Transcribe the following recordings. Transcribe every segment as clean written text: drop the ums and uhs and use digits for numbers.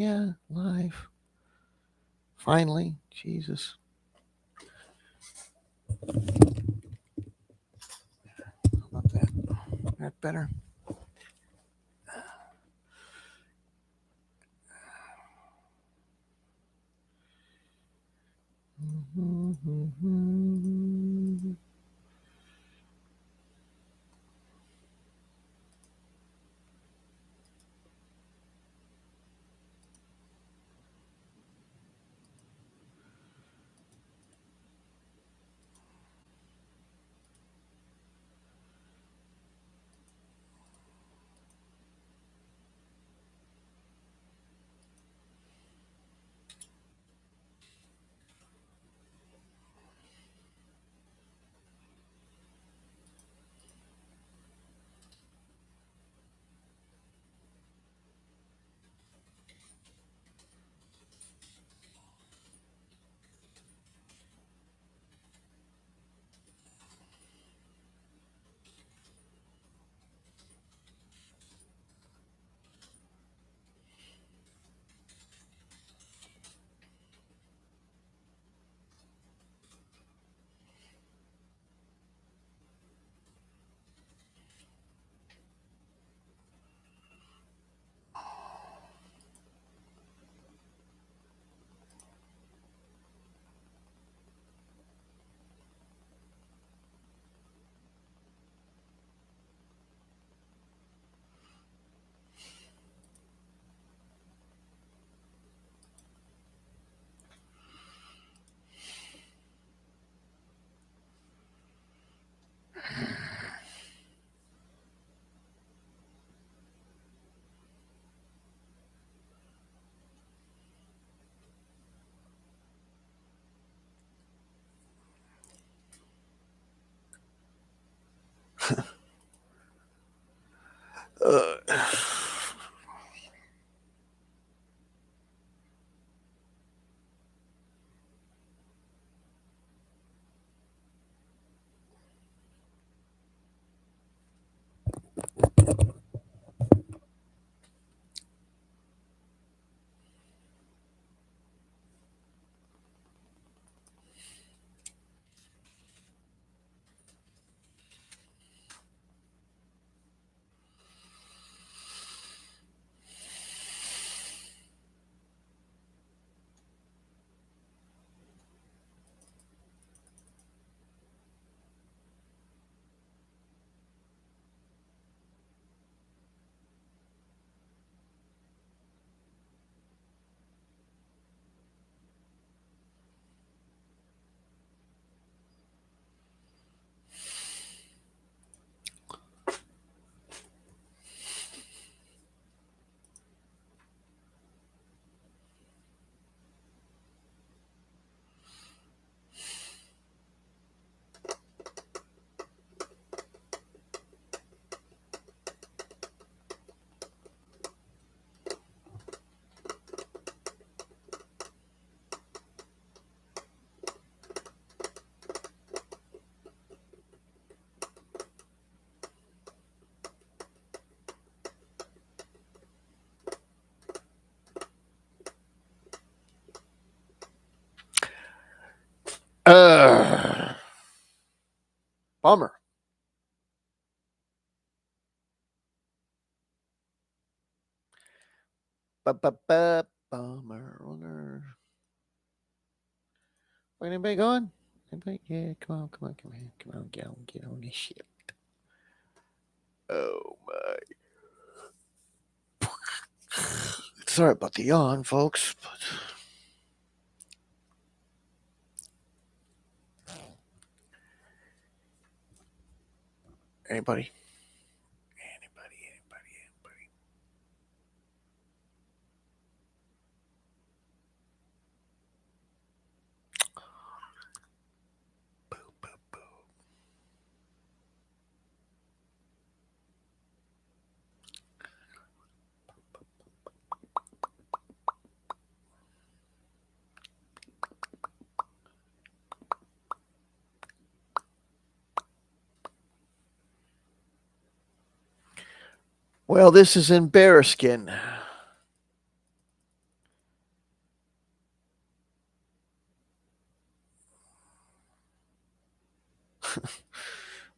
Yeah, live. Finally, Jesus. How about that? That better? Uh, uh, bummer. Bummer. Anybody going? Anybody? Yeah, come on, get on this shit. Oh my. Sorry about the yawn, folks. But anybody? Anybody? Boo, boo, boo. Well, this is in Bearskin.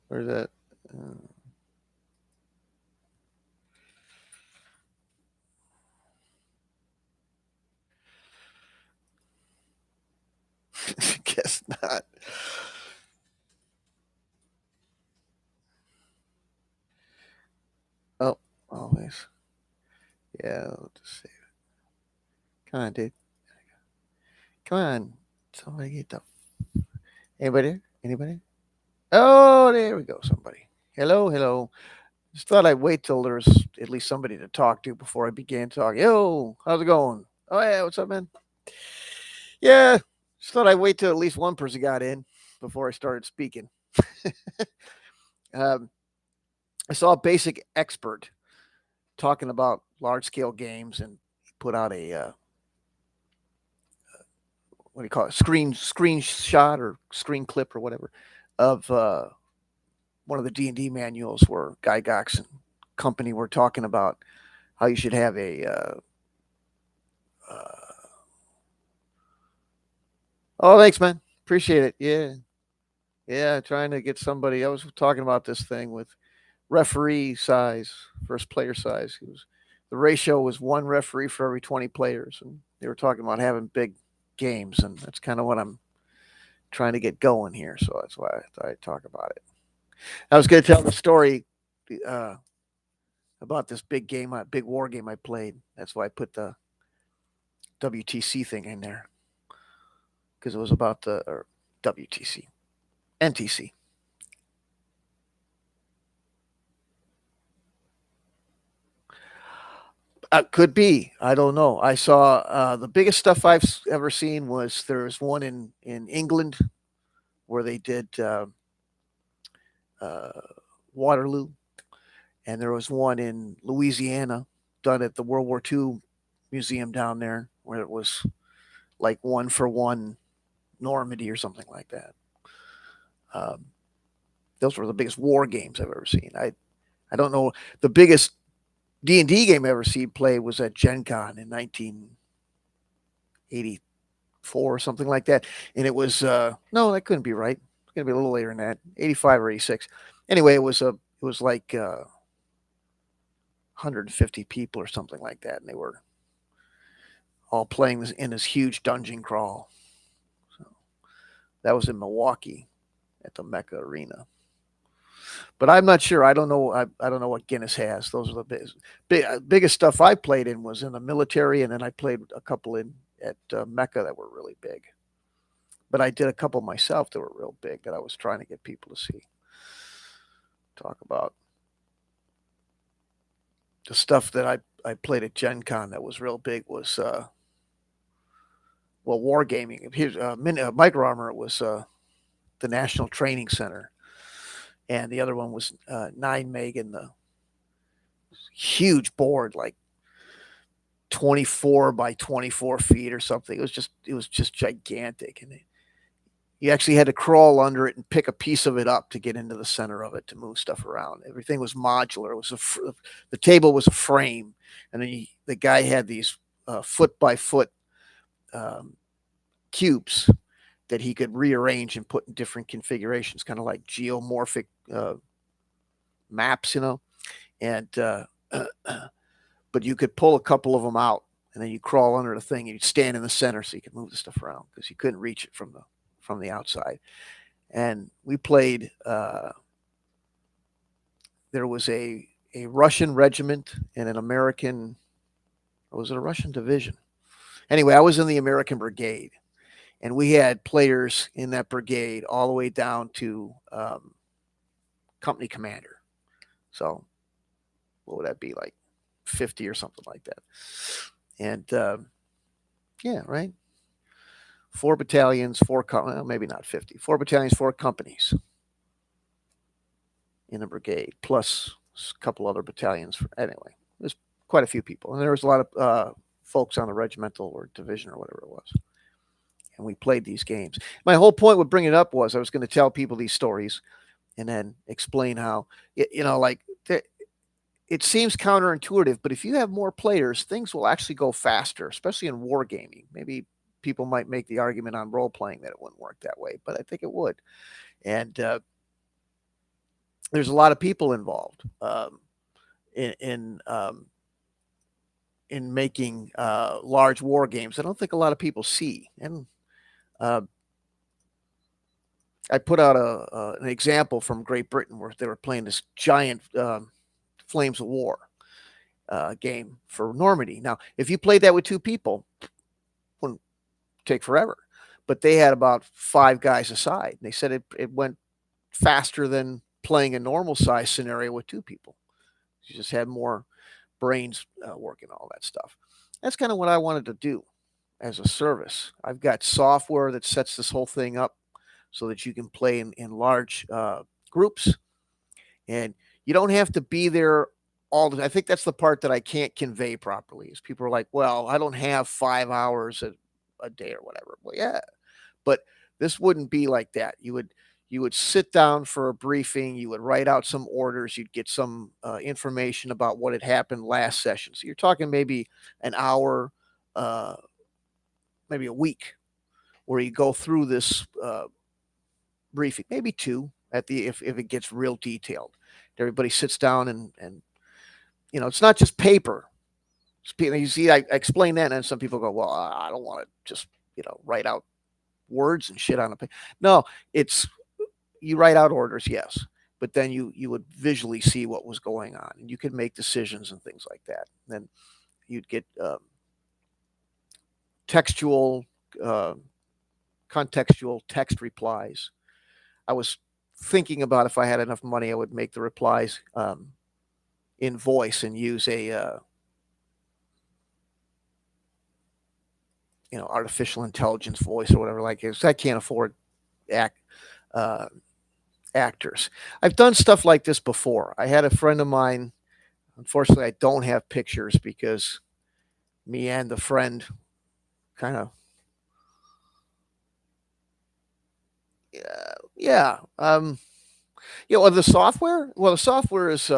Where's that? Uh, guess not. Oh, always. Yeah, I'll just save it. Come on, dude. Come on. Somebody get the. Anybody there? Anybody? Oh, there we go. Somebody. Hello, hello. Just thought I'd wait till there's at least somebody to talk to before I began talking. Yo, how's it going? Oh yeah, what's up, man? Yeah, just thought I'd wait till at least one person got in before I started speaking. um, I saw a basic expert talking about large scale games, and he put out a what do you call it, screenshot or screen clip or whatever of one of the D&D manuals where Gygax and company were talking about how you should have a uh, oh, thanks, man, appreciate it. Yeah, yeah, trying to get somebody. I was talking about this thing with referee size, first player size. It was the ratio was one referee for every 20 players, and they were talking about having big games, and that's kind of what I'm trying to get going here. So that's why I thought I'd talk about it. I was going to tell the story uh, about this big game, big war game I played. That's why I put the WTC thing in there because it was about the or WTC, NTC. Could be. I don't know. I saw the biggest stuff I've ever seen was there's one in England where they did uh, Waterloo, and there was one in Louisiana done at the World War II museum down there where it was like one for one Normandy or something like that. Um, those were the biggest war games I've ever seen. I don't know the biggest D&D game I ever seen played was at Gen Con in 1984 or something like that, and it was no, that couldn't be right. It's gonna be a little later than that, 85 or 86. Anyway, it was like 150 people or something like that, and they were all playing this in this huge dungeon crawl. So that was in Milwaukee at the Mecca Arena. But I'm not sure. I don't know. I don't know what Guinness has. Those are the biggest stuff I played in was in the military, and then I played a couple in at Mecca that were really big. But I did a couple myself that were real big that I was trying to get people to see. Talk about the stuff that I played at Gen Con that was real big was well, wargaming. Here's Micro Armor. It was the National Training Center, and the other one was 9 meg in the huge board, like 24 by 24 feet or something. It was just gigantic, and you actually had to crawl under it and pick a piece of it up to get into the center of it to move stuff around. Everything was modular. It was the table was a frame, and then the guy had these foot by foot um, cubes that he could rearrange and put in different configurations, kind of like geomorphic maps, you know. And but you could pull a couple of them out, and then you crawl under the thing, and you'd stand in the center so you could move the stuff around because you couldn't reach it from the outside. And we played. There was a Russian regiment and an American. Or was it a Russian division? Anyway, I was in the American brigade, and we had players in that brigade all the way down to company commander. So what would that be, like 50 or something like that? And yeah, right. 4 battalions, well, maybe not 50. 4 battalions, 4 companies in a brigade, plus a couple other battalions. Anyway, there's quite a few people, and there was a lot of folks on the regimental or division or whatever it was. And we played these games. My whole point with bringing it up was I was going to tell people these stories and then explain how, like it seems counterintuitive, but if you have more players, things will actually go faster, especially in wargaming. Maybe people might make the argument on role playing that it wouldn't work that way, but I think it would. And there's a lot of people involved in in making large war games. I don't think a lot of people see. And uh, I put out an example from Great Britain where they were playing this giant Flames of War game for Normandy. Now, if you played that with two people, it wouldn't take forever. But they had about 5 guys aside. And they said it went faster than playing a normal size scenario with two people. You just had more brains working, all that stuff. That's kind of what I wanted to do as a service. I've got software that sets this whole thing up so that you can play in large groups, and you don't have to be there all the. I think that's the part that I can't convey properly. Is people are like, "Well, I don't have 5 hours a day or whatever." Well, yeah, but this wouldn't be like that. You would sit down for a briefing. You would write out some orders. You'd get some information about what had happened last session. So you're talking maybe an hour, uh, maybe a week, where you go through this briefing, maybe two at the if it gets real detailed. Everybody sits down and it's not just paper. You see, I explain that, and some people go, "Well, I don't want to just write out words and shit on a page." No, it's you write out orders, yes, but then you would visually see what was going on, and you could make decisions and things like that. And then you'd get textual, uh, contextual text replies. I was thinking about if I had enough money, I would make the replies in voice and use a artificial intelligence voice or whatever like it. I can't afford act uh, actors. I've done stuff like this before. I had a friend of mine. Unfortunately, I don't have pictures because me and the friend kind of yeah. The software. Well, the software is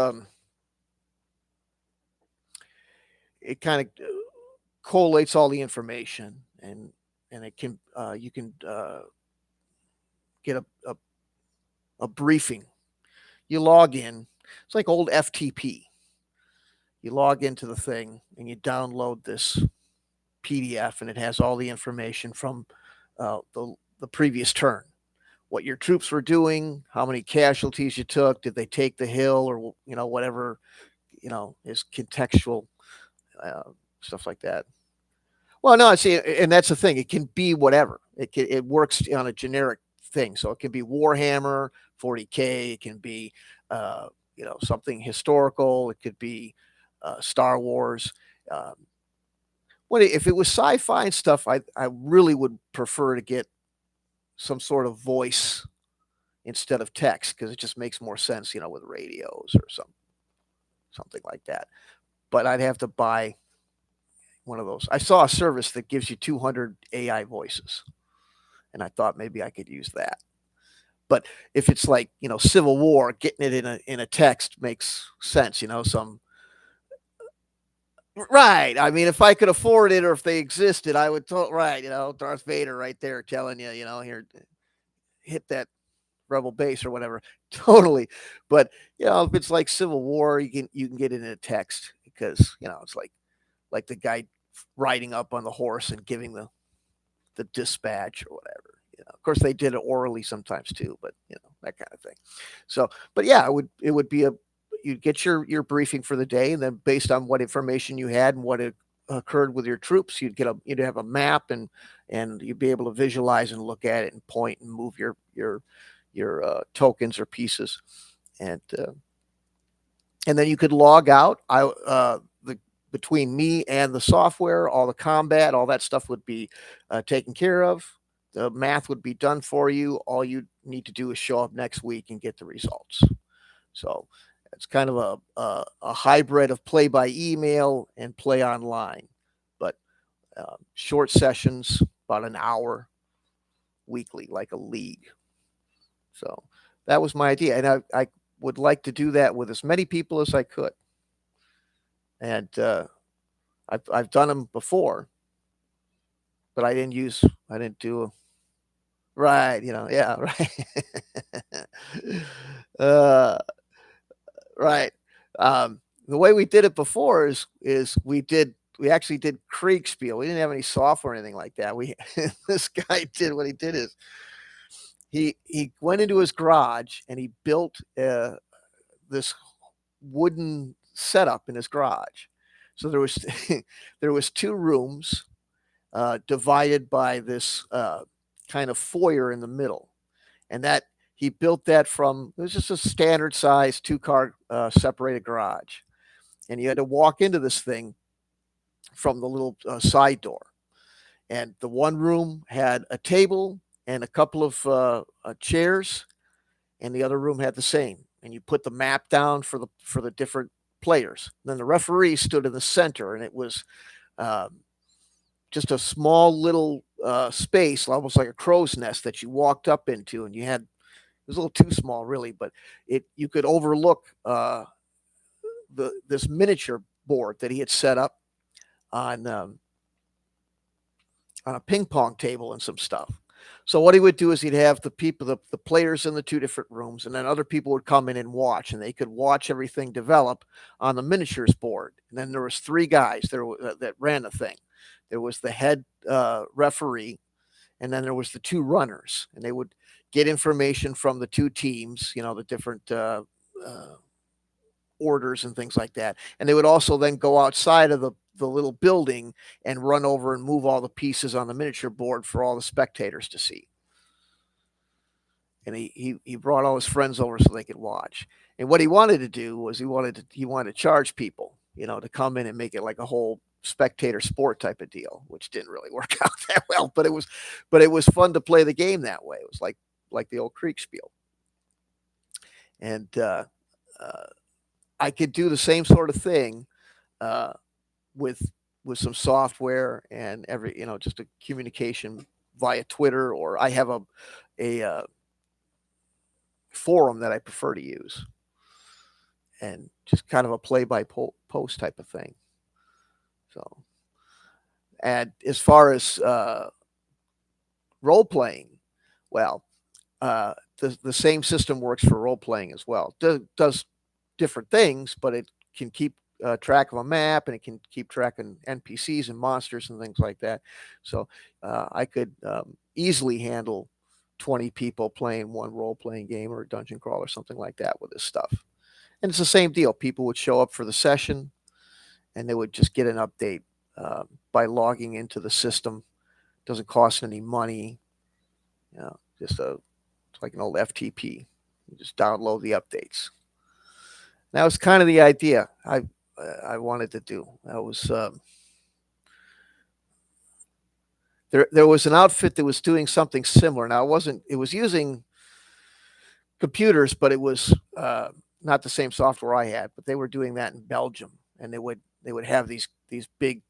it kind of collates all the information and it can you can get a briefing. You log in. It's like old FTP. You log into the thing and you download this PDF, and it has all the information from the previous turn. What your troops were doing, how many casualties you took, did they take the hill, or whatever is contextual uh, stuff like that. Well, no, see, and that's the thing. It can be whatever. It works on a generic thing. So it can be Warhammer 40K. It can be something historical. It could be Star Wars. Um, if it was sci-fi and stuff, I really would prefer to get some sort of voice instead of text because it just makes more sense, with radios or something like that. But I'd have to buy one of those. I saw a service that gives you 200 AI voices, and I thought maybe I could use that. But if it's like Civil War, getting it in a text makes sense. Some right. I mean, if I could afford it or if they existed, I would. Right. Darth Vader right there telling you, here, hit that rebel base or whatever. Totally. But if it's like Civil War, you can get it in a text because it's like the guy riding up on the horse and giving the dispatch or whatever. Of course, they did it orally sometimes too, but that kind of thing. So, but yeah, it would be you'd get your briefing for the day, and then based on what information you had and what had occurred with your troops, you'd have a map, and you'd be able to visualize and look at it and point and move your tokens or pieces, and then you could log out. The between me and the software, all the combat, all that stuff would be taken care of. The math would be done for you. All you need to do is show up next week and get the results. So it's kind of a hybrid of play by email and play online, but short sessions, about an hour weekly, like a league. So that was my idea, and I would like to do that with as many people as I could. And I've done them before, but I didn't do right, yeah, right. uh, Right. The way we did it before is we actually did Kriegspiel. We didn't have any software or anything like that. We this guy did what he did is he went into his garage and he built this wooden setup in his garage. So there was there was two rooms divided by this kind of foyer in the middle, and that he built that from it was just a standard size two-car separated garage, and you had to walk into this thing from the little side door. And the one room had a table and a couple of chairs, and the other room had the same. And you put the map down for the different players. And then the referee stood in the center, and it was um, just a small little space, almost like a crow's nest that you walked up into, and you had it was a little too small, really, but it you could overlook this miniature board that he had set up on on a ping pong table and some stuff. So what he would do is he'd have the players in the two different rooms, and then other people would come in and watch, and they could watch everything develop on the miniatures board. And then there was three guys there that ran the thing. There was the head referee, and then there was the two runners, and they would get information from the two teams, the different orders and things like that. And they would also then go outside of the little building and run over and move all the pieces on the miniature board for all the spectators to see. And he brought all his friends over so they could watch. And what he wanted to do was he wanted to charge people, to come in and make it like a whole spectator sport type of deal, which didn't really work out that well. But it was fun to play the game that way. It was like the old Kriegspiel. And I could do the same sort of thing uh, with some software and just a communication via Twitter, or I have a forum that I prefer to use, and just kind of a play by post type of thing. So, and as far as role playing, well, the same system works for role playing as well. Does different things, but it can keep track of a map, and it can keep track of NPCs and monsters and things like that. So I could easily handle 20 people playing one role playing game or a dungeon crawl or something like that with this stuff. And it's the same deal. People would show up for the session, and they would just get an update by logging into the system. Doesn't cost any money. It's like an old FTP. You just download the updates. That was kind of the idea I wanted to do. That was there was an outfit that was doing something similar. Now it was using computers, but it was not the same software I had. But they were doing that in Belgium, and they would have these big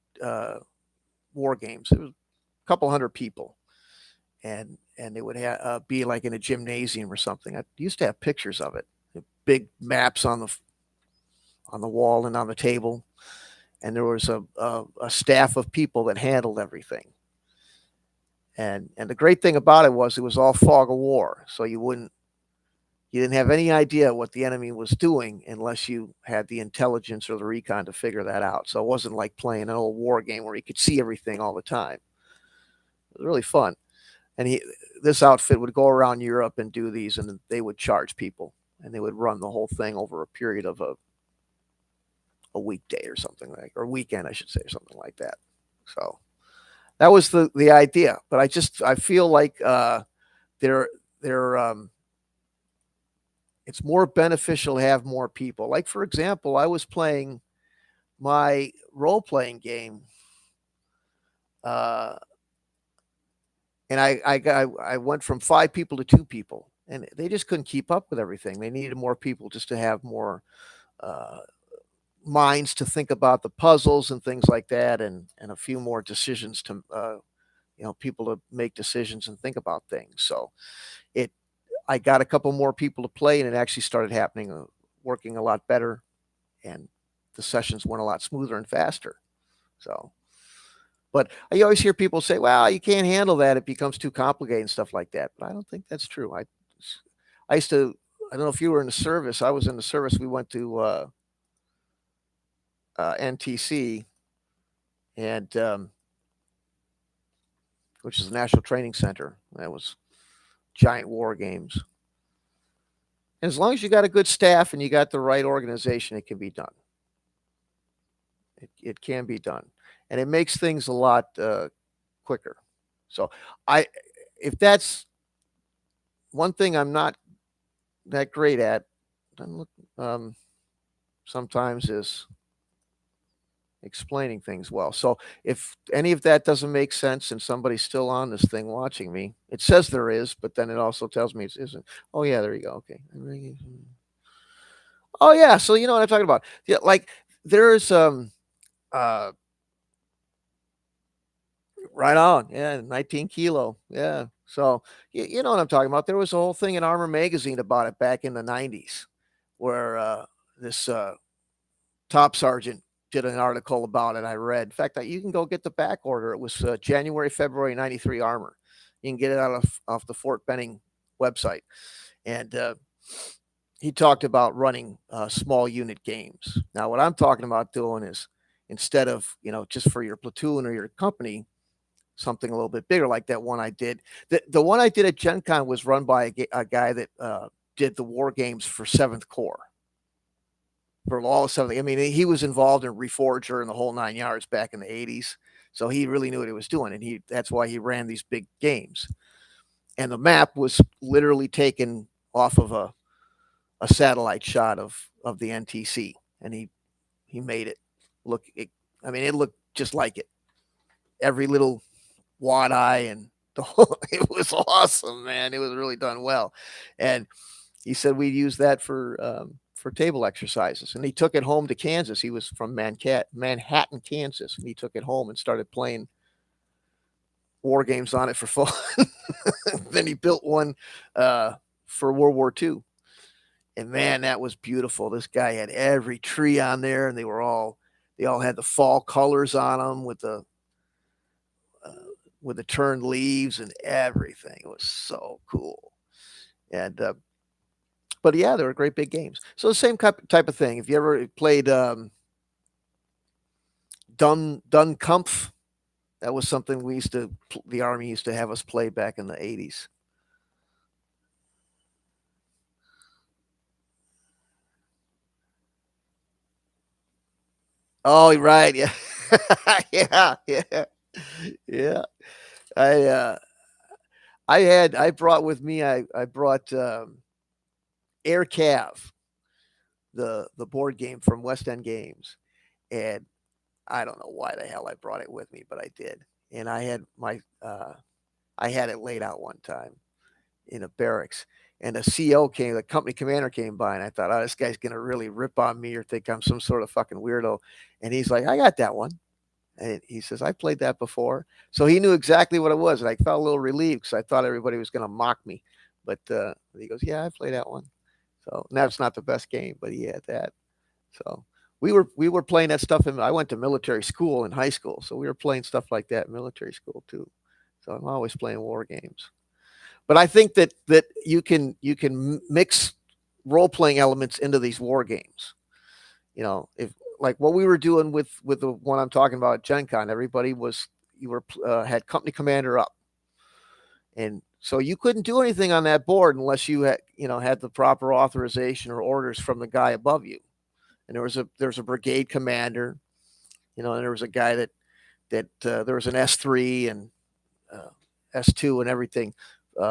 war games. It was a couple hundred people, and they would be like in a gymnasium or something. I used to have pictures of it. Big maps on the wall and on the table, and there was a staff of people that handled everything. And the great thing about it was all fog of war, so you didn't have any idea what the enemy was doing unless you had the intelligence or the recon to figure that out. So it wasn't like playing an old war game where you could see everything all the time. It was really fun. And this outfit would go around Europe and do these, and they would charge people, and they would run the whole thing over a period of a weekday or something or weekend, I should say, or something like that. So that was the idea. But I feel like they're it's more beneficial to have more people. Like, for example, I was playing my role playing game, uh, and I went from 5 people to 2 people, and they just couldn't keep up with everything. They needed more people just to have more uh, minds to think about the puzzles and things like that, and a few more decisions to people to make decisions and think about things. So it I got a couple more people to play, and it actually started happening, working a lot better, and the sessions went a lot smoother and faster. So, but I always hear people say, "Well, you can't handle that; it becomes too complicated and stuff like that." But I don't think that's true. I used to I don't know if you were in the service. I was in the service. We went to NTC, and which is the National Training Center. That was giant war games. And as long as you got a good staff and you got the right organization, it can be done. It can be done, and it makes things a lot quicker. So I, if that's one thing I'm not that great at, um, sometimes is explaining things well. So if any of that doesn't make sense and somebody's still on this thing watching me, it says there is, but then it also tells me it isn't. Oh yeah, there you go. Okay. Oh yeah, so you know what I'm talking about. Yeah, like there's uh right on. Yeah, 19 kilo. Yeah. So you know what I'm talking about. There was a whole thing in Armor magazine about it back in the 90s where this top sergeant did an article about it. I read. In fact, you can go get the back order. It was January, February '93 armor. You can get it out of off the Fort Benning website, and he talked about running small unit games. Now, what I'm talking about doing is instead of just for your platoon or your company, something a little bit bigger like that one I did. The one I did at Gen Con was run by a guy that did the war games for Seventh Corps for all of something. I mean, he was involved in Reforger and the whole 9 yards back in the 80s. So he really knew what he was doing. And that's why he ran these big games. And the map was literally taken off of a satellite shot of the NTC. And he made it look, I mean, it looked just like it. Every little wad eye and the whole, it was awesome, man. It was really done well. And he said we'd use that for table exercises. And he took it home to Kansas. He was from Manhattan, Kansas, and he took it home and started playing war games on it for fun. Then he built one for World War II. And man, that was beautiful. This guy had every tree on there, and they all had the fall colors on them uh, with the turned leaves and everything. It was so cool. And but yeah, they were great big games. So the same type of thing. If you ever played Dun Kampf, that was something the Army used to have us play back in the 80s. Oh, right, yeah, yeah, yeah, yeah. I I brought with me. I brought Air Cav, the board game from West End Games, and I don't know why the hell I brought it with me, but I did. And I had it laid out one time in a barracks, and the company commander came by, and I thought, oh, this guy's gonna really rip on me or think I'm some sort of fucking weirdo. And he's like, I got that one. And he says, I played that before. So he knew exactly what it was. And I felt a little relieved because I thought everybody was going to mock me. But he goes, yeah, I played that one. So now it's not the best game, but he had that. So we were playing that stuff. I went to military school in high school. So we were playing stuff like that in military school too. So I'm always playing war games. But I think that you can mix role playing elements into these war games. If like what we were doing with the one I'm talking about at Gen Con, everybody was you were had company commander up, and so you couldn't do anything on that board unless you had the proper authorization or orders from the guy above you. And there was a brigade commander, and there was a guy that there was an S3 and uh, S2 and everything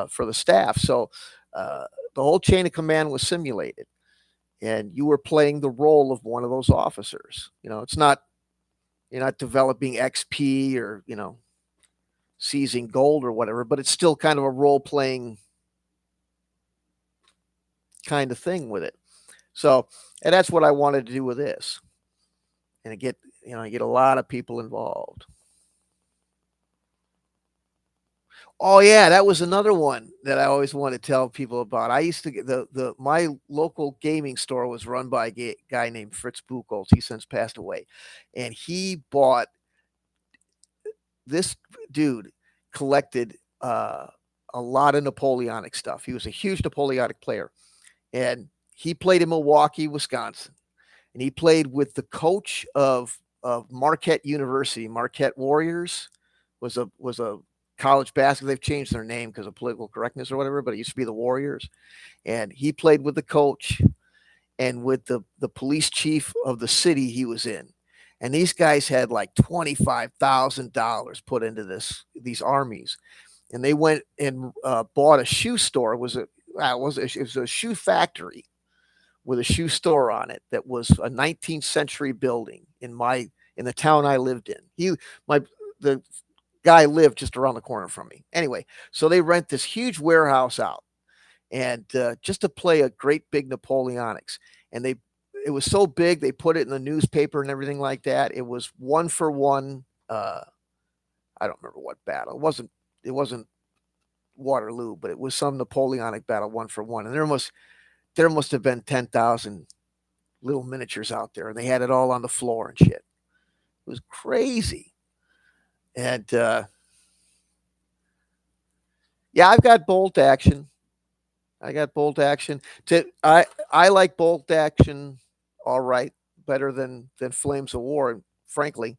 for the staff. So the whole chain of command was simulated, and you were playing the role of one of those officers. It's not you're not developing XP or seizing gold or whatever, but it's still kind of a role playing kind of thing with it. So, and that's what I wanted to do with this, and get a lot of people involved. Oh yeah, that was another one that I always want to tell people about. I used to get the my local gaming store was run by a guy named Fritz Buchholz. He since passed away, and he bought this dude collected a lot of Napoleonic stuff. He was a huge Napoleonic player, and he played in Milwaukee, Wisconsin, and he played with the coach of Marquette University. Marquette Warriors was a college basketball. They've changed their name because of political correctness or whatever, but it used to be the Warriors. And he played with the coach and with the police chief of the city he was in. And these guys had like $25,000 put into these armies, and they went and bought a shoe store. It was a shoe factory with a shoe store on it that was a 19th century building in the town I lived in. The guy lived just around the corner from me. Anyway, so they rent this huge warehouse out, and just to play a great big Napoleonics, and it was so big they put it in the newspaper and everything like that. It was 1-for-1. I don't remember what battle. It wasn't Waterloo, but it was some Napoleonic battle 1-for-1, and there must have been 10,000 little miniatures out there, and they had it all on the floor and shit. It was crazy. And yeah, I've got bolt action. I got bolt action. I like bolt action all right, better than Flames of War, frankly.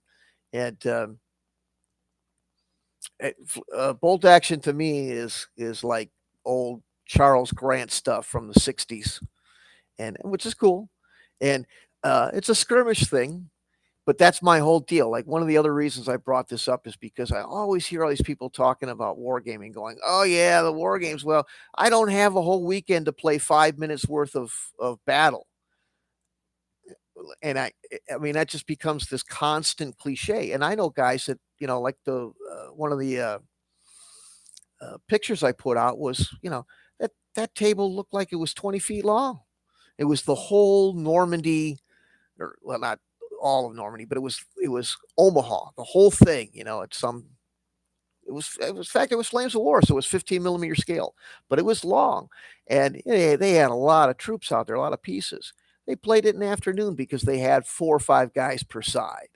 And bolt action to me is like old Charles Grant stuff from the '60s, and which is cool. And it's a skirmish thing, but that's my whole deal. Like, one of the other reasons I brought this up is because I always hear all these people talking about wargaming, going, "Oh yeah, the war games." Well, I don't have a whole weekend to play 5 minutes worth of battle, and I mean that just becomes this constant cliche. And I know guys that like the one of the pictures I put out was that table looked like it was 20 feet long. It was the whole Normandy, or well, not all of Normandy, but it was Omaha, the whole thing. At some in fact it was Flames of War, so it was 15 millimeter scale, but it was long, and they had a lot of troops out there, a lot of pieces. They played it in the afternoon because they had 4 or 5 guys per side.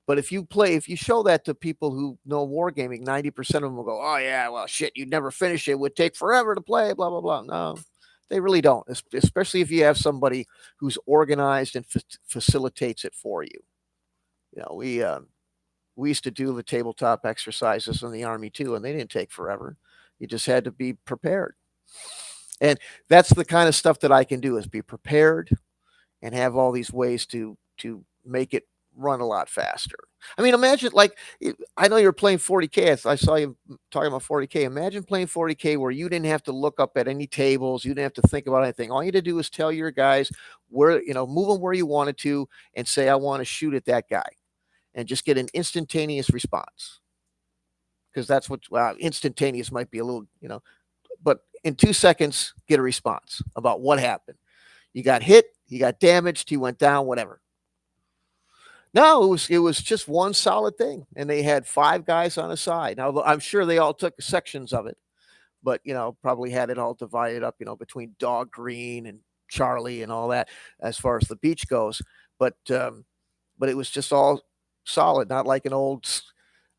But if you show that to people who know wargaming, 90% of them will go, "Oh yeah, well shit, you'd never finish it. It would take forever to play." Blah blah blah. No, they really don't. Especially if you have somebody who's organized and facilitates it for you. We used to do the tabletop exercises in the army too, and they didn't take forever. You just had to be prepared, and that's the kind of stuff that I can do, is be prepared and have all these ways to make it run a lot faster. I mean, imagine, like, I know you're playing 40K. I saw you talking about 40K. Imagine playing 40K where you didn't have to look up at any tables, you didn't have to think about anything. All you had to do is tell your guys where, move them where you wanted to, and say, "I want to shoot at that guy," and just get an instantaneous response. Because that's what, well, instantaneous might be a little, but in 2 seconds, get a response about what happened. You got hit, you got damaged, he went down, whatever. No, it was just one solid thing, and they had 5 guys on a side. Now I'm sure they all took sections of it, but probably had it all divided up, between Dog Green and Charlie and all that, as far as the beach goes. But it was just all solid, not like an old.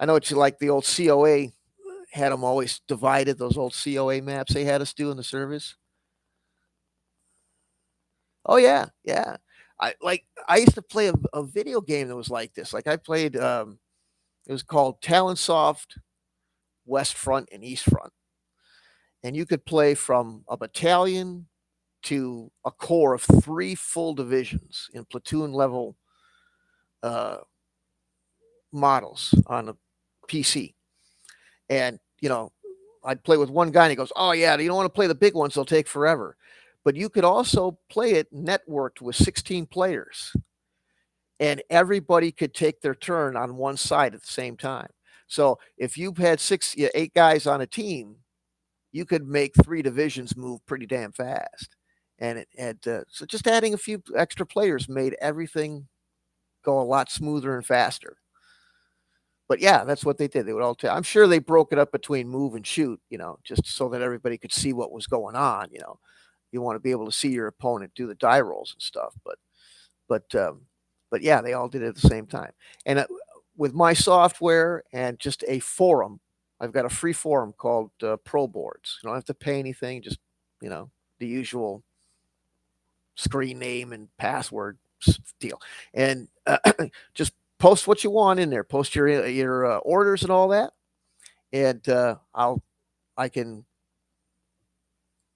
I know it's like the old COA had them always divided. Those old COA maps they had us do in the service. Oh yeah, yeah. I used to play a video game that was like this. Like, I played it was called Talonsoft West Front and East Front. And you could play from a battalion to a corps of 3 full divisions in platoon level uh, models on a PC. And I'd play with one guy and he goes, "Oh yeah, you don't want to play the big ones, they'll take forever." But you could also play it networked with 16 players, and everybody could take their turn on one side at the same time. So if you had 8 guys on a team, you could make 3 divisions move pretty damn fast. And so just adding a few extra players made everything go a lot smoother and faster. But yeah, that's what they did. They would all I'm sure they broke it up between move and shoot, just so that everybody could see what was going on. You want to be able to see your opponent do the die rolls and stuff. But yeah, they all did it at the same time. And with my software and just a forum, I've got a free forum called Pro Boards. You don't have to pay anything, just the usual screen name and password deal, and just post what you want in there. Post your orders and all that, and I can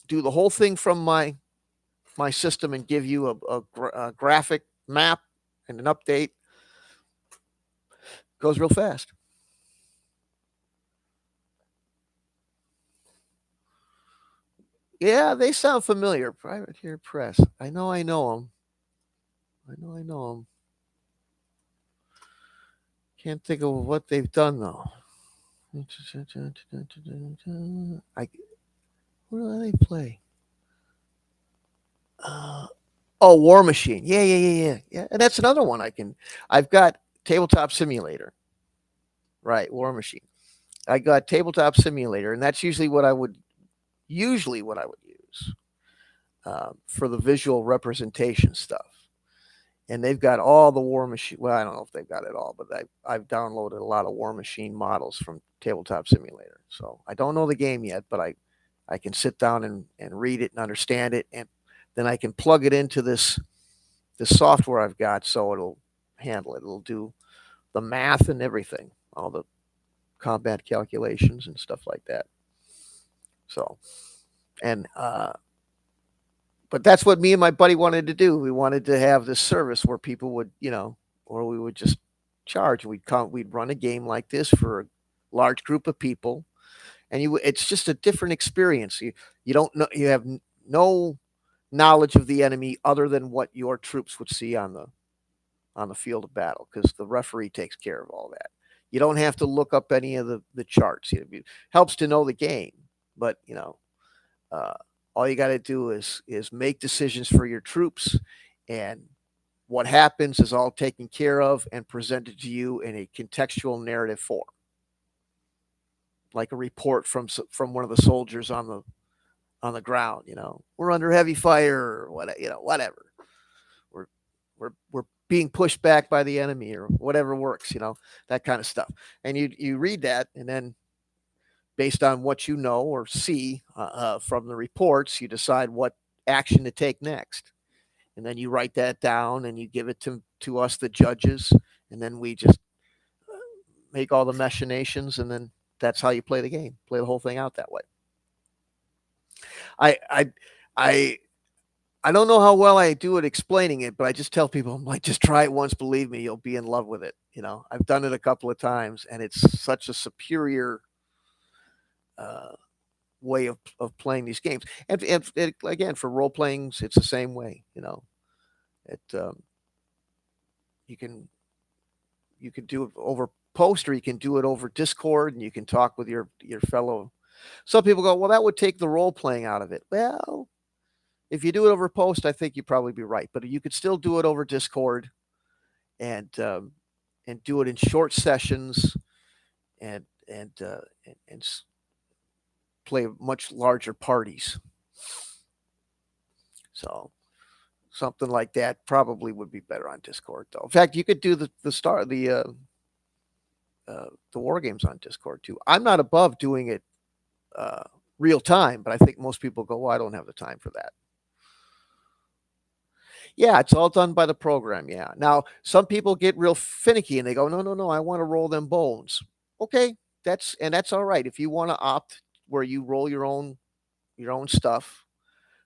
do the whole thing from my system and give you a graphic map and an update. Goes real fast. Yeah, they sound familiar. Privateer Press. I know them. I know them. Can't think of what they've done though. I What do they play? Uh, oh, War Machine. Yeah. And that's another one I can. I've got Tabletop Simulator. Right, War Machine. I got Tabletop Simulator, and that's usually what I would use for the visual representation stuff. And they've got all the War Machine. Well, I don't know if they've got it all, but I've downloaded a lot of War Machine models from Tabletop Simulator. So I don't know the game yet, but I can sit down and read it and understand it, and then I can plug it into this software I've got, so it'll handle it. It'll do the math and everything, all the combat calculations and stuff like that. So, and but that's what me and my buddy wanted to do. We wanted to have this service where people would, or we would just charge. We'd run a game like this for a large group of people, and it's just a different experience. You don't know, you have no knowledge of the enemy other than what your troops would see on the field of battle, because the referee takes care of all that. You don't have to look up any of the charts. It helps to know the game, but uh, all you got to do is make decisions for your troops, and what happens is all taken care of and presented to you in a contextual narrative form, like a report from one of the soldiers on the ground. We're under heavy fire, or whatever. We're we're being pushed back by the enemy, or whatever works. That kind of stuff. And you read that, and then based on what you know or see from the reports, you decide what action to take next. And then you write that down and you give it to us, the judges, and then we just make all the machinations, and then that's how you play the game. Play the whole thing out that way. I I I I don't know how well I do at explaining it, but I just tell people, I'm like, just try it once. Believe me, you'll be in love with it. I've done it a couple of times, and it's such a superior uh, way of playing these games. And again, for role playing, it's the same way. It you can do it over post, or you can do it over Discord, and you can talk with your fellow. Some people go, well, that would take the role playing out of it. Well, if you do it over post, I think you'd probably be right. But you could still do it over Discord, and do it in short sessions, and play much larger parties. So something like that probably would be better on Discord, though. In fact, you could do the war games on Discord too. I'm not above doing it real time, but I think most people go, well, I don't have the time for that. Yeah, it's all done by the program. Yeah. Now, some people get real finicky and they go, no, no, no, I want to roll them bones. Okay, that's all right. If you want to opt where you roll your own stuff,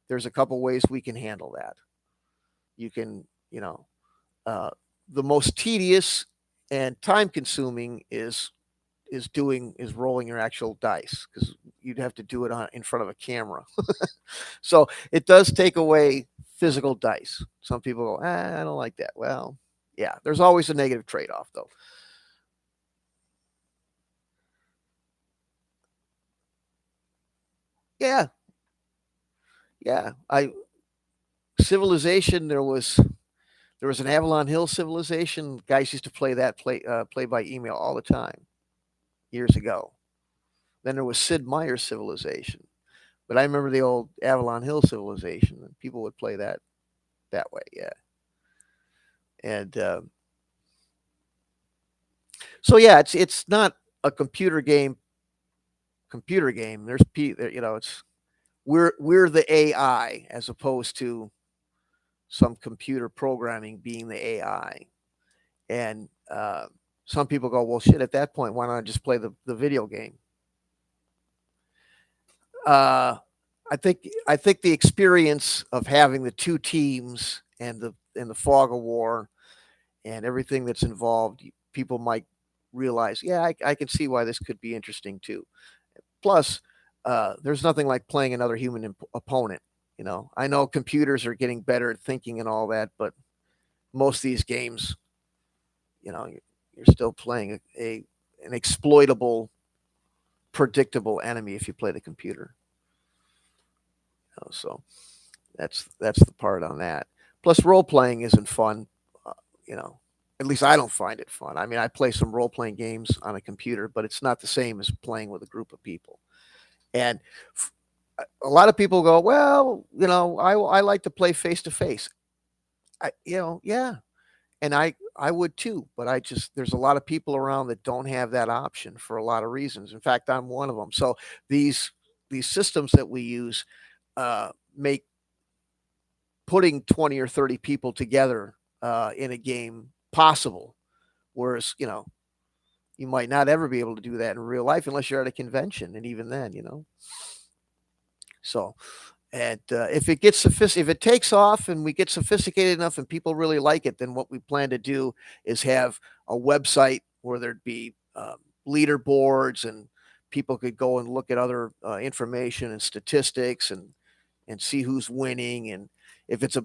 there's a couple ways we can handle that. You can, uh, the most tedious and time consuming is rolling your actual dice, because you'd have to do it in front of a camera. So it does take away physical dice. Some people go, I don't like that. Well, yeah, there's always a negative trade off, though. Yeah, yeah. I Civilization. There was an Avalon Hill Civilization. Guys used to play by email all the time years ago. Then there was Sid Meier's Civilization. But I remember the old Avalon Hill Civilization, and people would play that way. Yeah. And so yeah, it's not a computer game. Computer game. It's we're the AI, as opposed to some computer programming being the AI. And some people go, well, shit, at that point, why not just play the video game? Uh, I think the experience of having the two teams and the fog of war and everything that's involved, people might realize, yeah, I can see why this could be interesting too. Plus, there's nothing like playing another human opponent. I know computers are getting better at thinking and all that, but most of these games, you're still playing an exploitable, predictable enemy if you play the computer. So that's the part on that. Plus, role playing isn't fun. Uh, you know, at least I don't find it fun. I mean, I play some role playing games on a computer, but it's not the same as playing with a group of people. And a lot of people go, well, I like to play face to face. Yeah, and I would too, but there's a lot of people around that don't have that option for a lot of reasons. In fact, I'm one of them. So these these systems that we use make putting 20 or 30 people together in a game possible. Whereas, you might not ever be able to do that in real life unless you're at a convention, and even then. So, and if it takes off and we get sophisticated enough and people really like it, then what we plan to do is have a website where there'd be leaderboards and people could go and look at other information and statistics and see who's winning. And if it's a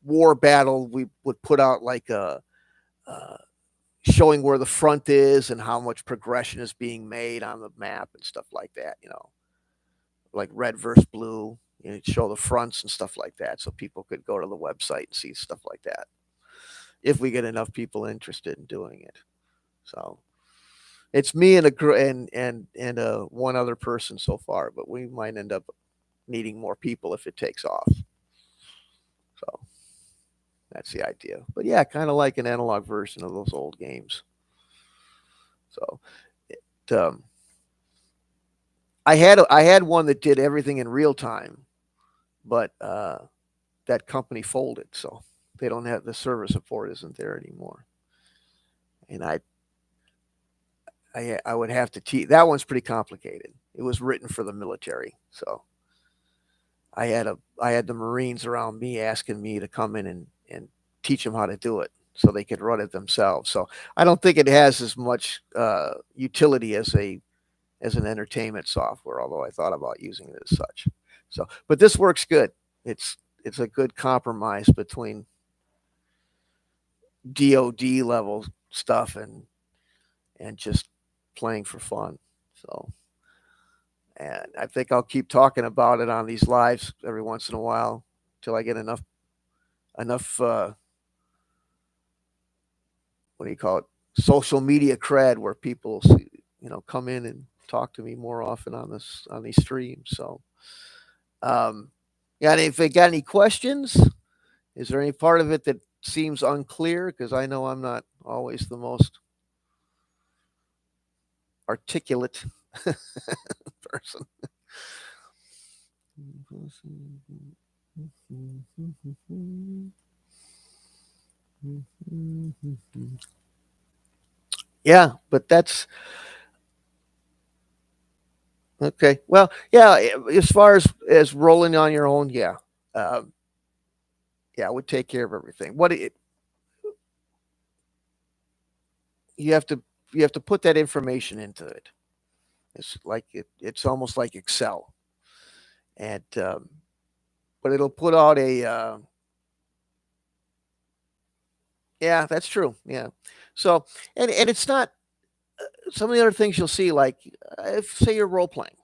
war battle, we would put out like uh, showing where the front is and how much progression is being made on the map and stuff like that. Like red versus blue. Show the fronts and stuff like that, so people could go to the website and see stuff like that. If we get enough people interested in doing it, so it's me and one other person so far, but we might end up needing more people if it takes off. So that's the idea. But yeah, kind of like an analog version of those old games. So it, I had one that did everything in real time, but that company folded, so they don't have the server support isn't there anymore. And I would have to teach. That one's pretty complicated. It was written for the military, so I had the Marines around me asking me to come in and teach them how to do it so they could run it themselves. So I don't think it has as much utility as an entertainment software, although I thought about using it as such. So, but this works good. It's a good compromise between DoD level stuff and just playing for fun. So, and I think I'll keep talking about it on these lives every once in a while till I get enough what do you call it, social media cred where people come in and talk to me more often on these streams. So, yeah, and if they got any questions, is there any part of it that seems unclear? Because I know I'm not always the most articulate person. Yeah, but that's okay. Well, yeah, as far as rolling on your own, yeah, um, yeah, it would take care of everything. What it you have to you have to put that information into it. It's almost like Excel, and but it'll put out a yeah, that's true. Yeah, so and it's not some of the other things you'll see like if say you're role playing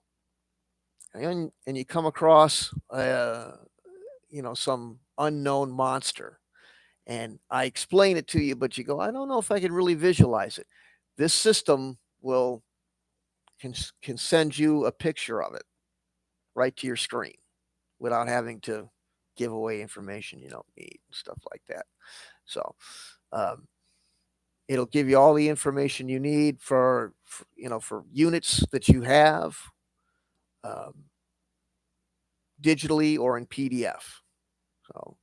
and you come across some unknown monster and I explain it to you, but you go, I don't know if I can really visualize it. This system will can can send you a picture of it right to your screen without having to give away information you don't need and stuff like that. So um, it'll give you all the information you need for units that you have um, digitally or in PDF. know,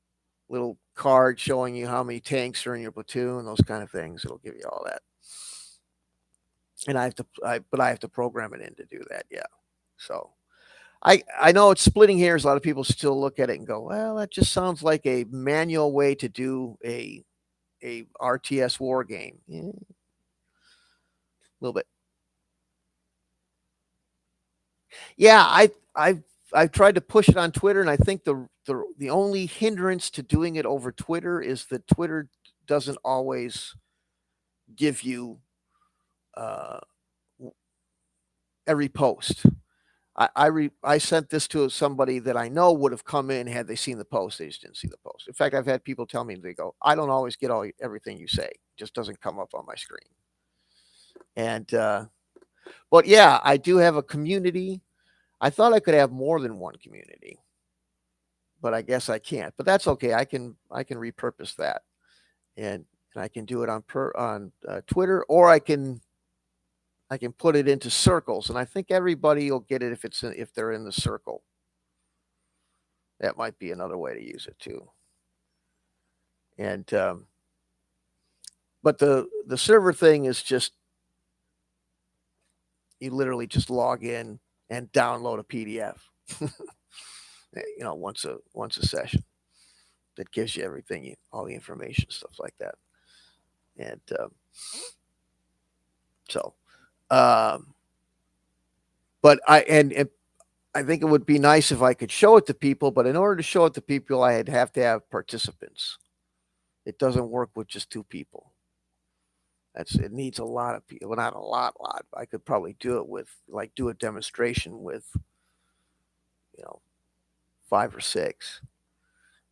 little card showing you how many tanks are in your platoon, those kind of things. It'll give you all that. And I have to program it in to do that. Yeah. So I know it's splitting hairs. A lot of people still look at it and go, well, that just sounds like a manual way to do a RTS war game. Yeah, a little bit. Yeah, I've tried to push it on Twitter, and I think the only hindrance to doing it over Twitter is that Twitter doesn't always give you uh, every post. I sent this to somebody that I know would have come in had they seen the post. They just didn't see the post. In fact, I've had people tell me, they go, I don't always get everything you say. It just doesn't come up on my screen. And but yeah, I do have a community. I thought I could have more than one community, but I guess I can't. But that's okay. I can repurpose that, and I can do it on Twitter, or I can put it into circles, and I think everybody will get it if they're in the circle. That might be another way to use it too. And but the server thing is just, you literally just log in and download a PDF. Once a session that gives you everything, all the information, stuff like that. And so, um, but I think it would be nice if I could show it to people. But in order to show it to people, I'd have to have participants. It doesn't work with just two people. It needs a lot of people. Well, not a lot. I could probably do it with, like, do a demonstration with, you know, 5 or 6.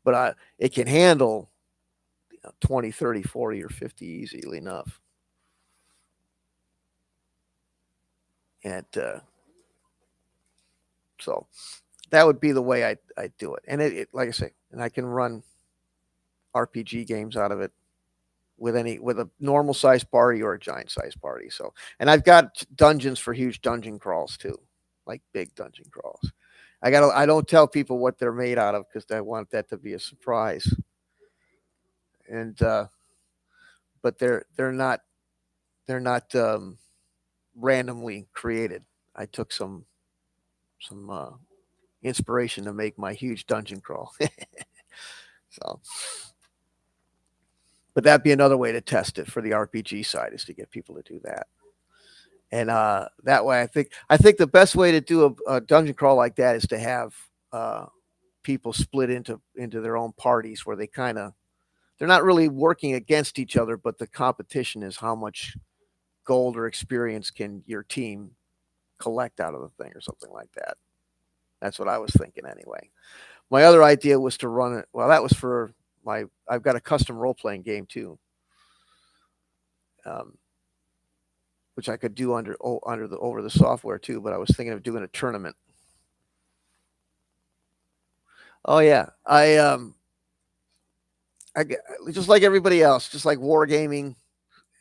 But it can handle 20, 30, 40, or 50 easily enough. And so that would be the way I do it. And like I say, and I can run RPG games out of it with a normal size party or a giant size party. So, and I've got dungeons for huge dungeon crawls too, like big dungeon crawls. I don't tell people what they're made out of because I want that to be a surprise. And but they're not randomly created. I took some inspiration to make my huge dungeon crawl. So, but that'd be another way to test it for the RPG side, is to get people to do that. And that way, I think the best way to do a dungeon crawl like that is to have people split into their own parties, where they're not really working against each other, but the competition is how much gold or experience can your team collect out of the thing, or something like that. That's what I was thinking anyway. My other idea was to run it. Well, that was for I've got a custom role playing game too, um, which I could do over the software too. But I was thinking of doing a tournament. Oh yeah, I just like everybody else, just like wargaming.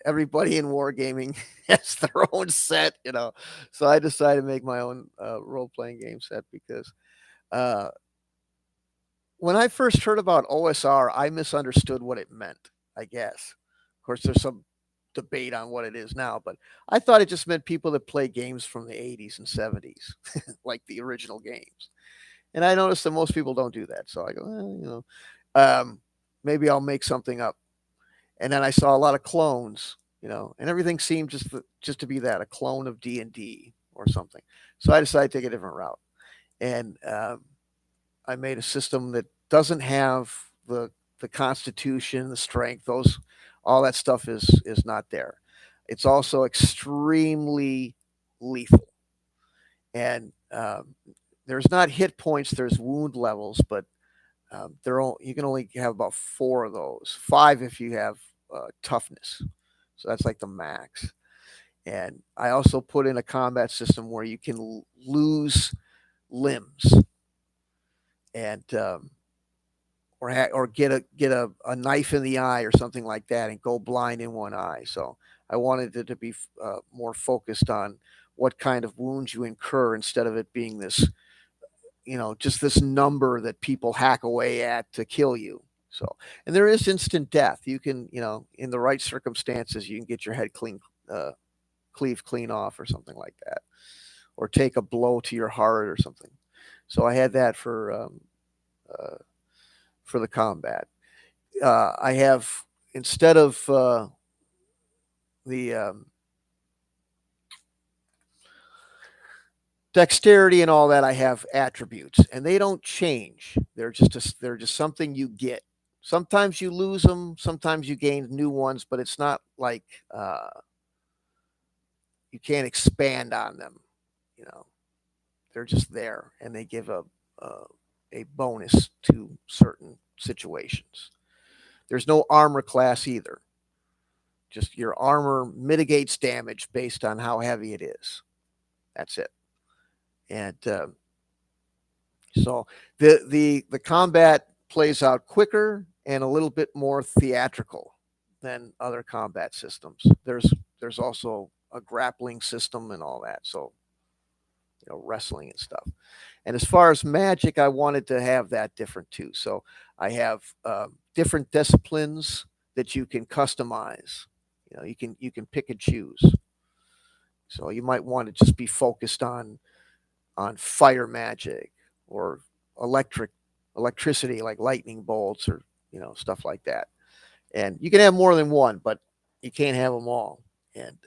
Everybody in wargaming has their own set. So I decided to make my own role playing game set because uh, when I first heard about OSR, I misunderstood what it meant, I guess. Of course, there's some debate on what it is now, but I thought it just meant people that play games from the 80s and 70s, like the original games. And I noticed that most people don't do that. So I go, um, maybe I'll make something up. And then I saw a lot of clones, and everything seemed just to be that, a clone of D&D or something. So I decided to take a different route. And I made a system that doesn't have the constitution, the strength, all that stuff is not there. It's also extremely lethal, and there's not hit points. There's wound levels, but you can only have about 4 of those. 5 if you have toughness. So that's like the max. And I also put in a combat system where you can lose limbs, and or get a knife in the eye or something like that, and go blind in one eye. So I wanted it to be more focused on what kind of wounds you incur, instead of it being this just this number that people hack away at to kill you. So, and there is instant death. You can, in the right circumstances, you can get your head uh, cleaved clean off or something like that, or take a blow to your heart or something. So I had that uh, for the combat. I have, instead of the dexterity and all that, I have attributes, and they don't change. They're just something you get. Sometimes you lose them, sometimes you gain new ones, but it's not like you can't expand on them. You know, they're just there, and they give a, a bonus to certain situations. There's no armor class either. Just your armor mitigates damage based on how heavy it is. That's it. And so the combat plays out quicker and a little bit more theatrical than other combat systems. There's also a grappling system and all that. So wrestling and stuff. And as far as magic, I wanted to have that different too. So I have different disciplines that you can customize. You can pick and choose. So you might want to just be focused on fire magic or electricity like lightning bolts or stuff like that. And you can have more than one, but you can't have them all. And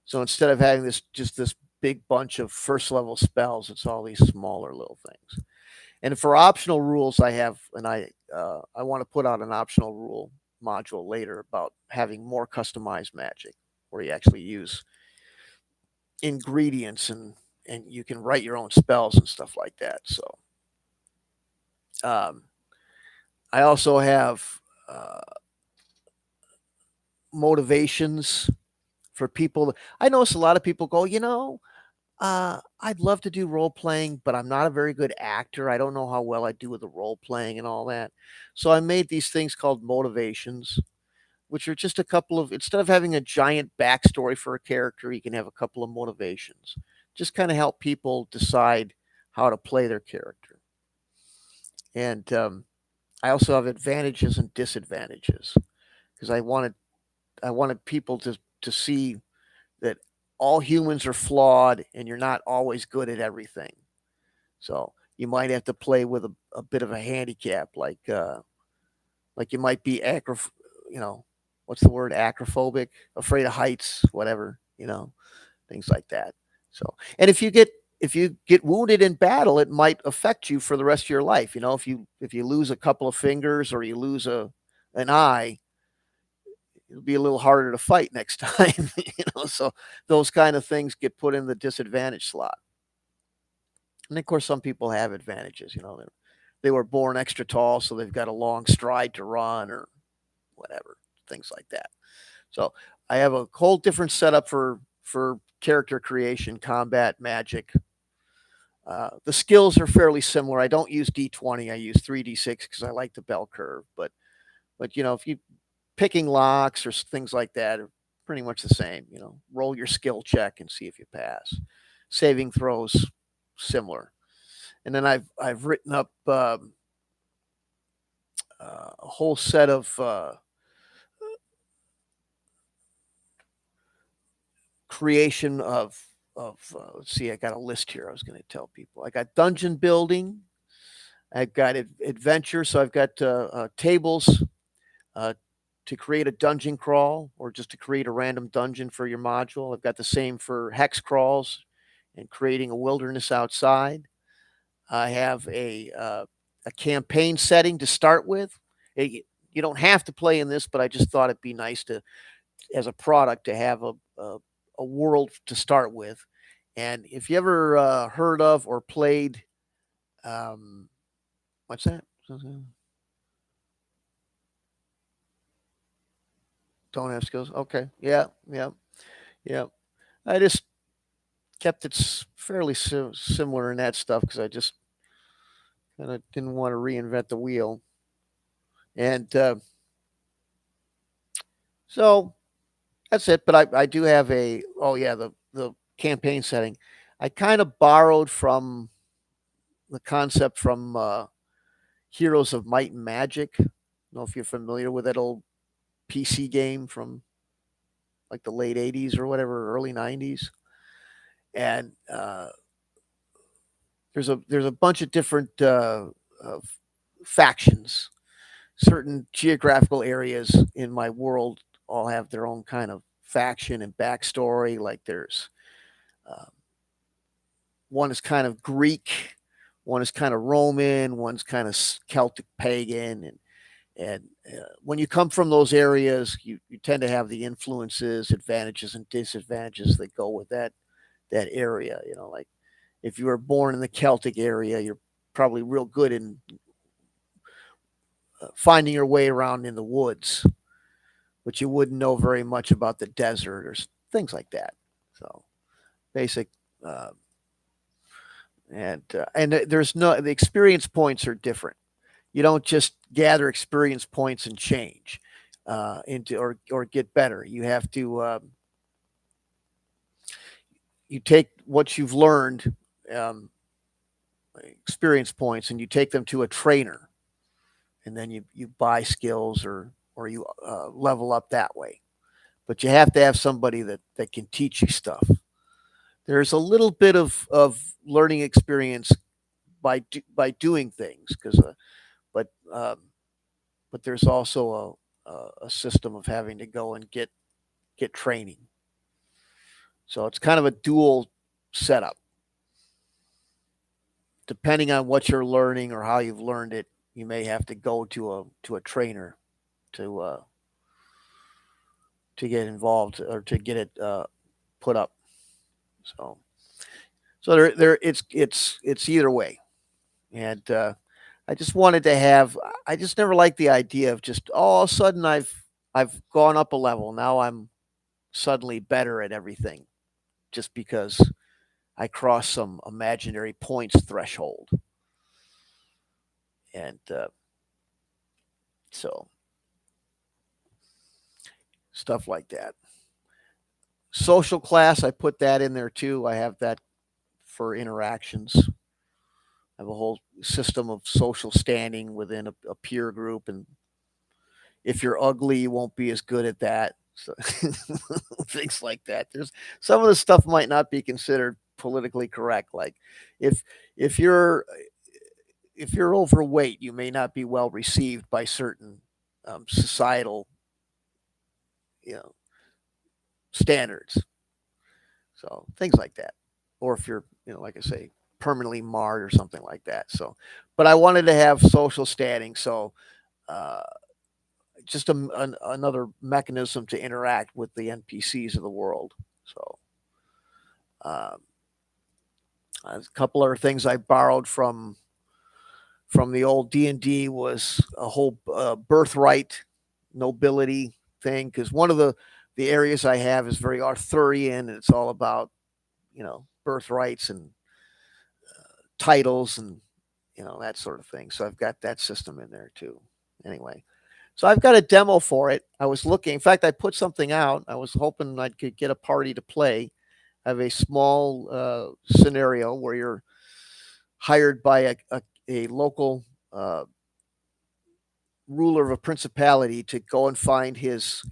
so instead of having this big bunch of first level spells, it's all these smaller little things. And for optional rules, I want to put out an optional rule module later about having more customized magic, where you actually use ingredients and you can write your own spells and stuff like that. So um, I also have motivations for people. I notice a lot of people go, I'd love to do role playing, but I'm not a very good actor. I don't know how well I do with the role playing and all that. So I made these things called motivations, which are just a couple of, instead of having a giant backstory for a character, you can have a couple of motivations. Just kind of help people decide how to play their character. And I also have advantages and disadvantages because I wanted people to see that all humans are flawed and you're not always good at everything. So you might have to play with a bit of a handicap, like you might be what's the word, acrophobic, afraid of heights, whatever, things like that. So, and if you get wounded in battle, it might affect you for the rest of your life. If you lose a couple of fingers or you lose an eye, it'll be a little harder to fight next time. So those kind of things get put in the disadvantage slot. And of course, some people have advantages. They were born extra tall, so they've got a long stride to run or whatever, things like that. So I have a whole different setup for character creation, combat, magic. The skills are fairly similar. I don't use D20. I use 3D6 because I like the bell curve. But if you picking locks or things like that are pretty much the same. Roll your skill check and see if you pass. Saving throws similar. And then I've written up a whole set of creation of let's see, I got a list here. I was going to tell people. I got dungeon building. I've got adventure. So I've got tables uh, to create a dungeon crawl or just to create a random dungeon for your module. I've got the same for hex crawls and creating a wilderness outside. I have a campaign setting to start with. You don't have to play in this, but I just thought it'd be nice to, as a product, to have a world to start with. And if you ever heard of or played, um, what's that? Don't have skills. Okay. Yeah. Yeah. Yeah. I just kept it fairly similar in that stuff because I just kind of didn't want to reinvent the wheel. And so that's it. But I do have oh yeah, the campaign setting. I kind of borrowed from the concept from Heroes of Might and Magic. I don't know if you're familiar with that old PC game from like the late '80s or whatever, early '90s. And there's a bunch of different factions. Certain geographical areas in my world all have their own kind of faction and backstory. Like there's uh, one is kind of Greek, one is kind of Roman, one's kind of Celtic pagan, and when you come from those areas, you tend to have the influences, advantages, and disadvantages that go with that area. Like if you were born in the Celtic area, you're probably real good in finding your way around in the woods, but you wouldn't know very much about the desert or things like that. So basic, uh, and there's no the experience points are different. You don't just gather experience points and change into or get better. You have to you take what you've learned, um, experience points, and you take them to a trainer, and then you buy skills or you level up that way. But you have to have somebody that can teach you stuff. There's a little bit of learning experience by doing things, because but but there's also a system of having to go and get training. So it's kind of a dual setup. Depending on what you're learning or how you've learned it, you may have to go to a trainer to uh, to get involved or to get it put up. So there it's either way, and I just wanted to have. I just never liked the idea of just all of a sudden I've gone up a level. Now I'm suddenly better at everything just because I crossed some imaginary points threshold, and so stuff like that. Social class, I put that in there too. I have that for interactions. I have a whole system of social standing within a peer group, and if you're ugly, you won't be as good at that. So things like that. There's some of the stuff might not be considered politically correct. Like if if you're if you're overweight, you may not be well received by certain societal, you know, standards. So things like that. Or if you're, like I say, permanently marred or something like that. So, but I wanted to have social standing. So, uh, just another mechanism to interact with the NPCs of the world. So, um, a couple other things I borrowed from the old D&D was a whole birthright nobility thing, because one of the areas I have is very Arthurian, and it's all about birthrights and titles and that sort of thing. So I've got that system in there too. Anyway, so I've got a demo for it. I was looking. In fact, I put something out. I was hoping I could get a party to play. I have a small scenario where you're hired by a local ruler of a principality to go and find his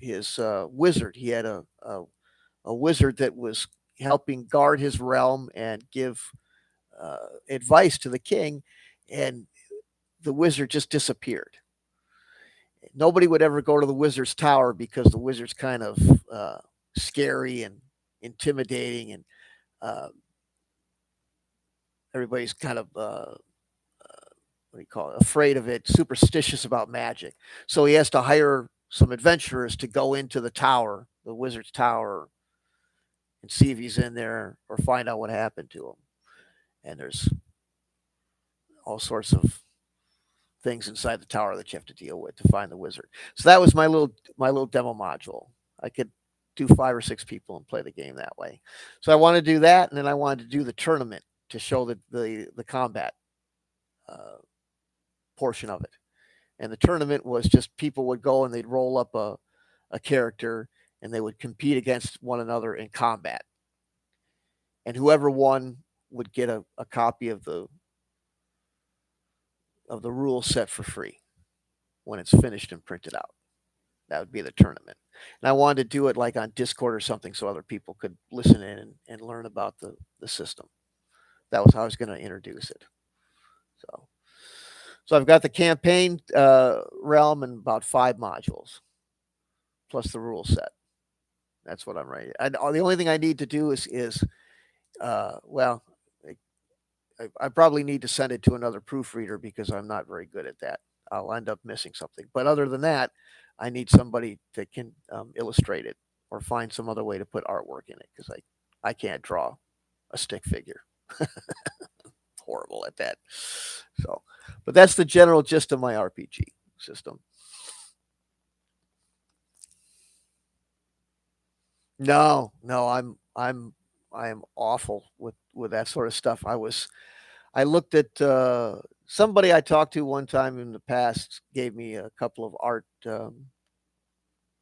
wizard. He had a wizard that was helping guard his realm and give advice to the king, and the wizard just disappeared. Nobody would ever go to the wizard's tower because the wizard's kind of scary and intimidating, and uh, everybody's kind of what do you call it? Afraid of it, superstitious about magic. So he has to hire some adventurers to go into the tower, the wizard's tower, and see if he's in there or find out what happened to him. And there's all sorts of things inside the tower that you have to deal with to find the wizard. So that was my little demo module. I could do 5 or 6 people and play the game that way. So I wanted to do that, and then I wanted to do the tournament to show the combat uh, portion of it. And the tournament was just people would go and they'd roll up a character, and they would compete against one another in combat. And whoever won would get a copy of of the rule set for free when it's finished and printed out. That would be the tournament. And I wanted to do it like on Discord or something so other people could listen in and learn about the system. That was how I was going to introduce it. So, so I've got the campaign realm and about 5 modules plus the rule set. That's what I'm writing. The only thing I need to do is well, I probably need to send it to another proofreader because I'm not very good at that. I'll end up missing something. But other than that, I need somebody that can illustrate it or find some other way to put artwork in it because I can't draw a stick figure. Horrible at that. So, but that's the general gist of my RPG system. No, no, I am awful with that sort of stuff. I looked at somebody I talked to one time in the past gave me a couple of art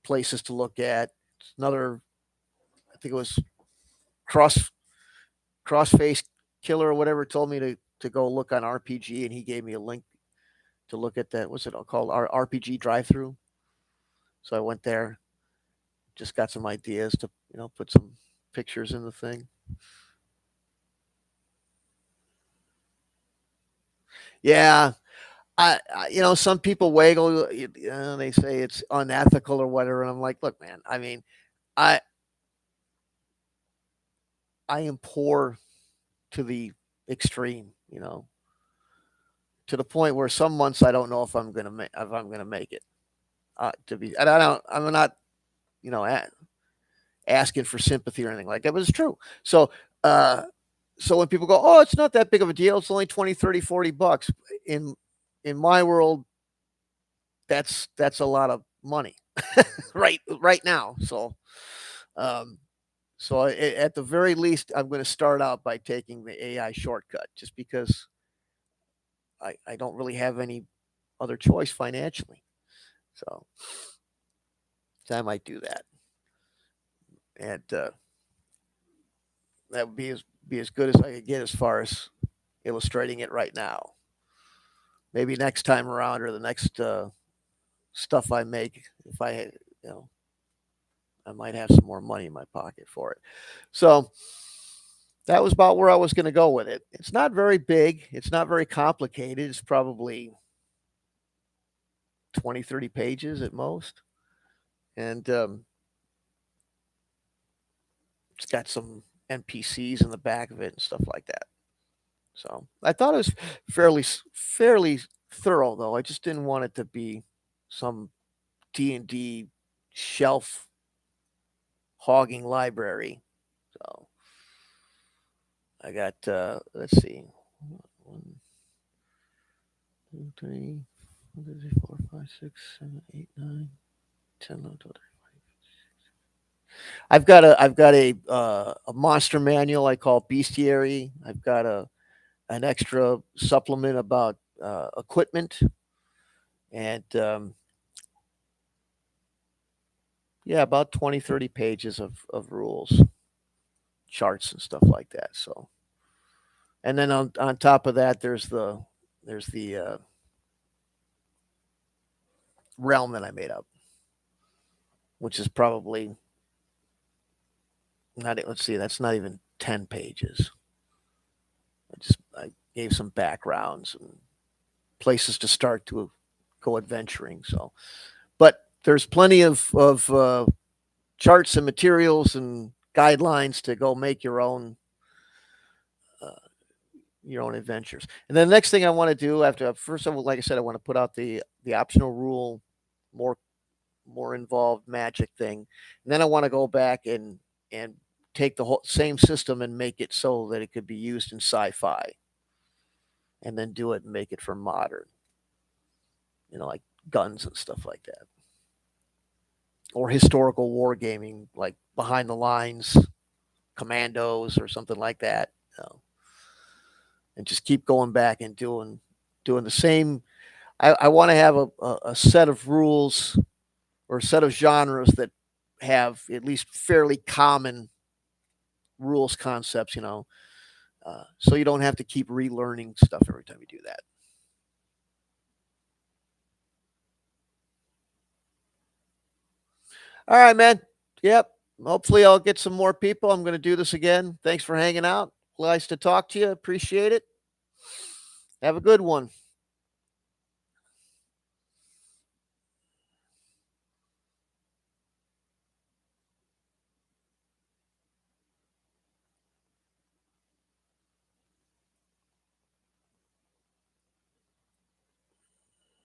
places to look at. Another, I think it was cross crossface killer or whatever, told me to go look on RPG, and he gave me a link to look at that. What's it all called? Our RPG drive through. So I went there, just got some ideas to put some pictures in the thing. Yeah, some people waggle. They say it's unethical or whatever, and I'm like, look, man. I mean, I I am poor to the extreme. To the point where some months I don't know if I'm gonna make it. To be, and I don't. I'm not, you know, asking for sympathy or anything like that, but it's true. So, uh, so when people go, oh, it's not that big of a deal. It's only 20, 30, $40 in in my world. That's a lot of money, right now. Um, at the very least, I'm going to start out by taking the AI shortcut, just because I don't really have any other choice financially. So, I might do that, and that would be as good as I could get as far as illustrating it right now. Maybe next time around or the next stuff I make, if you know, I might have some more money in my pocket for it. So that was about where I was going to go with it. It's not very big. It's not very complicated. It's probably 20, 30 pages at most. And it's got some NPCs in the back of it and stuff like that. So I thought it was fairly thorough, though. I just didn't want it to be some D&D shelf hogging library. So I got let's see, 1, 2, 3, 4, 5, 6, 7, 8, 9, 10, 11, 12, 13. I've got a monster manual I call Bestiary. I've got an extra supplement about equipment, and yeah, about 20, 30 pages of rules, charts, and stuff like that. So, and then on top of that, there's the realm that I made up, which is probably not. Let's see, that's not even 10 pages. I gave some backgrounds and places to start to go adventuring. So, but there's plenty of charts and materials and guidelines to go make uh, your own adventures. And then the next thing I want to do after first, like I said, I want to put out the optional rule, more more involved magic thing, and then I want to go back and take the whole same system and make it so that it could be used in sci-fi, and then do it and make it for modern, like guns and stuff like that, or historical wargaming, like Behind the Lines, Commandos, or something like that. And just keep going back and doing the same. I want to have a set of rules or a set of genres that have at least fairly common rules concepts, so you don't have to keep relearning stuff every time you do that. All right, man. Yep. Hopefully, I'll get some more people. I'm going to do this again. Thanks for hanging out. Nice to talk to you. Appreciate it. Have a good one.